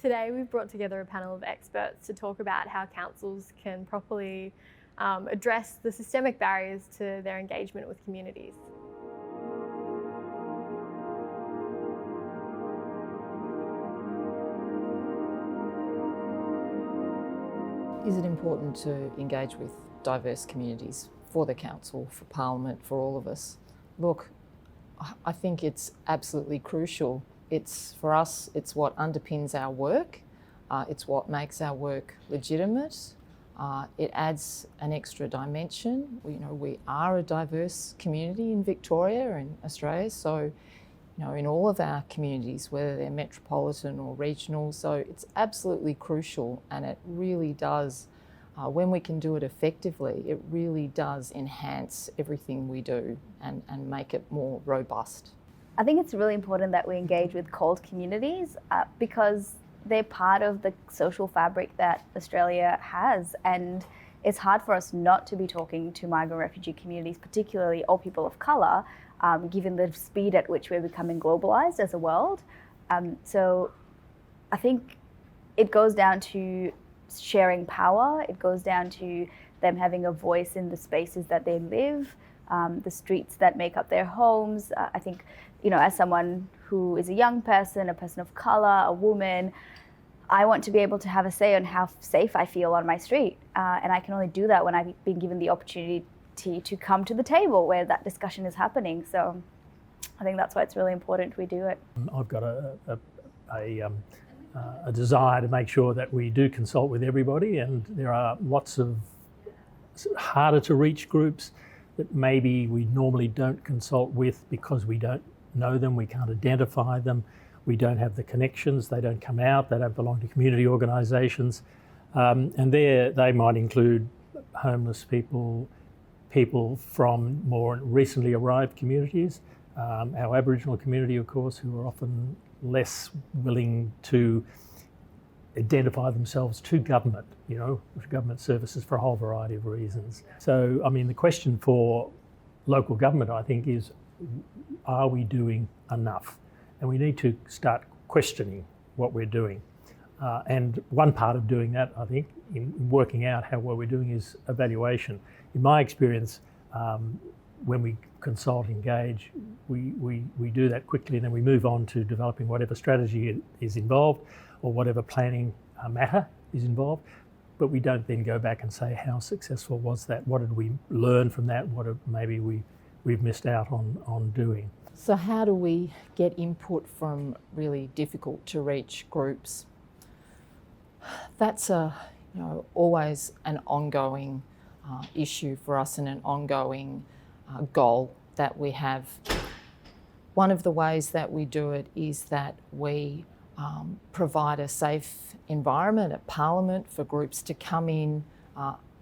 Today we've brought together a panel of experts to talk about how councils can properly address the systemic barriers to their engagement with communities. Is it important to engage with diverse communities for the council, for Parliament, for all of us? Look, I think it's absolutely crucial. For us, it's what underpins our work. It's what makes our work legitimate. It adds an extra dimension. We are a diverse community in Victoria and Australia, so in all of our communities, whether they're metropolitan or regional, so it's absolutely crucial, and it really does, when we can do it effectively, it really does enhance everything we do and make it more robust. I think it's really important that we engage with CALD communities because they're part of the social fabric that Australia has, and it's hard for us not to be talking to migrant refugee communities, particularly all people of colour, given the speed at which we're becoming globalised as a world. So I think it goes down to sharing power, it goes down to them having a voice in the spaces that they live, the streets that make up their homes. I think, as someone who is a young person, a person of colour, a woman, I want to be able to have a say on how safe I feel on my street. And I can only do that when I've been given the opportunity to come to the table where that discussion is happening. So I think that's why it's really important we do it. I've got a desire to make sure that we do consult with everybody, and there are lots of harder to reach groups that maybe we normally don't consult with because we don't know them, we can't identify them, we don't have the connections, they don't come out, they don't belong to community organisations, and they might include homeless people, people from more recently arrived communities, our Aboriginal community, of course, who are often less willing to identify themselves to government, government services for a whole variety of reasons. So, the question for local government, I think, is, are we doing enough? And we need to start questioning what we're doing. And one part of doing that, I think, in working out how well we're doing is evaluation. In my experience, when we consult, engage, we do that quickly, and then we move on to developing whatever strategy is involved or whatever planning matter is involved. But we don't then go back and say, how successful was that? What did we learn from that? What maybe we've missed out on doing? So how do we get input from really difficult to reach groups? That's always an ongoing issue for us and an ongoing goal that we have. One of the ways that we do it is that we provide a safe environment at Parliament for groups to come in,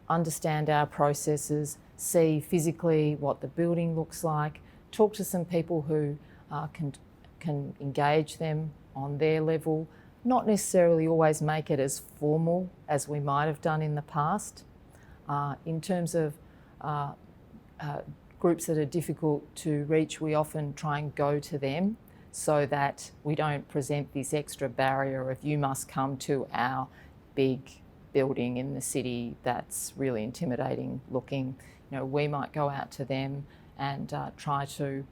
understand our processes, see physically what the building looks like, talk to some people who can engage them on their level, not necessarily always make it as formal as we might have done in the past. In terms of groups that are difficult to reach, we often try and go to them so that we don't present this extra barrier of, you must come to our big building in the city that's really intimidating looking. We might go out to them and try to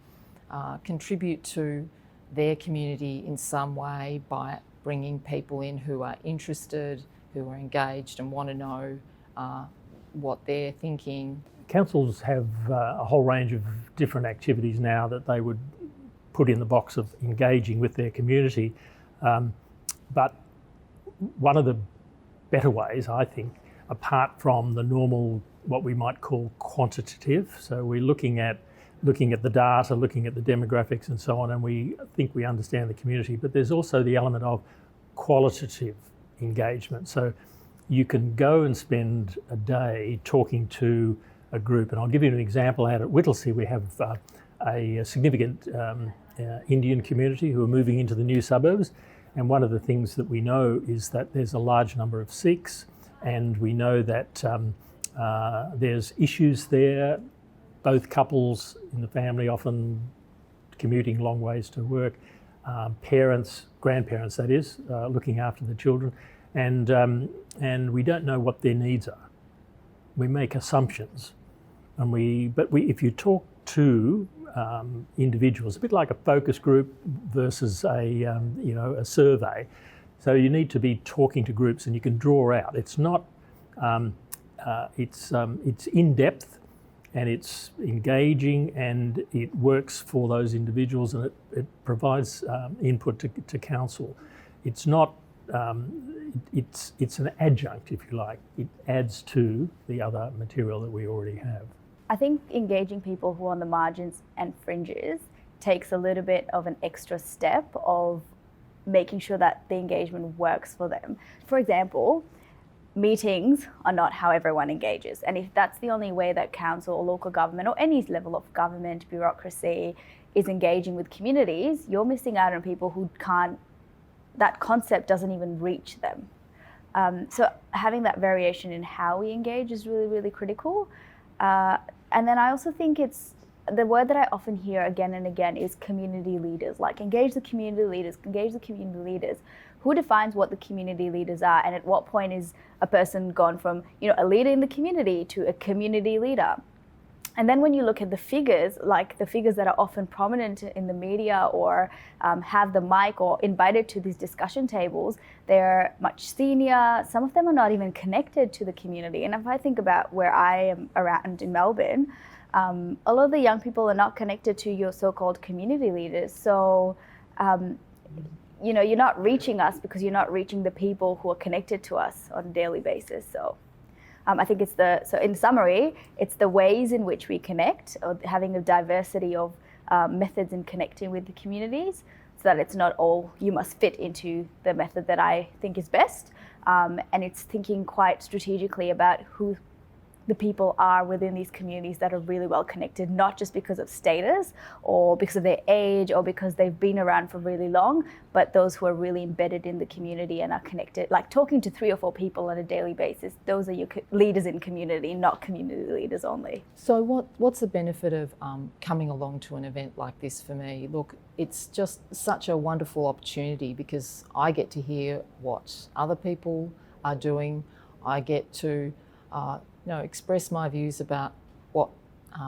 contribute to their community in some way by bringing people in who are interested, who are engaged and want to know what they're thinking. Councils have a whole range of different activities now that they would put in the box of engaging with their community. But one of the better ways, I think, apart from the normal, what we might call quantitative, so we're looking at the data, looking at the demographics and so on, and we think we understand the community, but there's also the element of qualitative engagement. So you can go and spend a day talking to a group, and I'll give you an example. Out at Whittlesea we have a significant Indian community who are moving into the new suburbs, and one of the things that we know is that there's a large number of Sikhs, and we know that there's issues there, both couples in the family often commuting long ways to work, parents, grandparents that is, looking after the children, and we don't know what their needs are. We make assumptions, but if you talk to individuals, a bit like a focus group versus a survey. So you need to be talking to groups, and you can draw out. It's not. It's in depth, and it's engaging, and it works for those individuals, and it provides input to council. It's not. It's an adjunct, if you like. It adds to the other material that we already have. I think engaging people who are on the margins and fringes takes a little bit of an extra step of making sure that the engagement works for them. For example, meetings are not how everyone engages. And if that's the only way that council or local government or any level of government, bureaucracy is engaging with communities, you're missing out on people who that concept doesn't even reach them. So having that variation in how we engage is really, really critical. And then I also think the word that I often hear again and again is community leaders, like engage the community leaders. Who defines what the community leaders are, and at what point is a person gone from, a leader in the community to a community leader? And then when you look at the figures, like the figures that are often prominent in the media or have the mic or invited to these discussion tables, they're much senior. Some of them are not even connected to the community. And if I think about where I am around in Melbourne, a lot of the young people are not connected to your so-called community leaders. So, you're not reaching us because you're not reaching the people who are connected to us on a daily basis. So. I think so in summary, it's the ways in which we connect, or having a diversity of methods in connecting with the communities, so that it's not all you must fit into the method that I think is best. And it's thinking quite strategically about who the people are within these communities that are really well connected, not just because of status or because of their age or because they've been around for really long, but those who are really embedded in the community and are connected, like talking to 3 or 4 people on a daily basis. Those are your leaders in community, not community leaders only. So what's the benefit of coming along to an event like this for me? Look, it's just such a wonderful opportunity because I get to hear what other people are doing. I get to express my views about what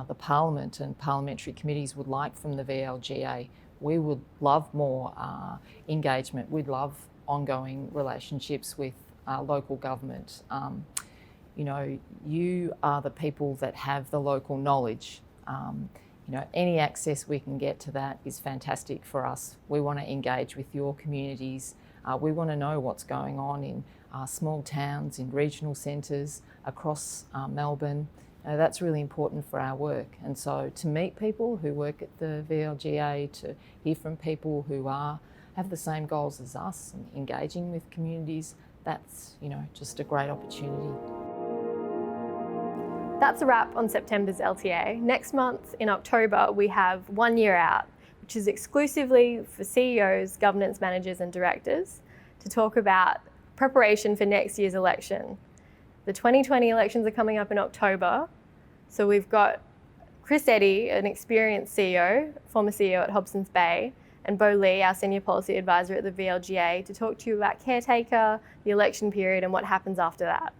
the Parliament and parliamentary committees would like from the VLGA. We would love more engagement. We'd love ongoing relationships with local government. You are the people that have the local knowledge. Any access we can get to that is fantastic for us. We want to engage with your communities. We want to know what's going on in small towns, in regional centres, across Melbourne. That's really important for our work. And so to meet people who work at the VLGA, to hear from people who have the same goals as us and engaging with communities, that's just a great opportunity. That's a wrap on September's LTA. Next month in October we have 1 Year Out, which is exclusively for CEOs, governance managers and directors to talk about preparation for next year's election. The 2020 elections are coming up in October, so we've got Chris Eddy, an experienced CEO, former CEO at Hobsons Bay, and Bo Lee, our Senior Policy Advisor at the VLGA, to talk to you about caretaker, the election period and what happens after that.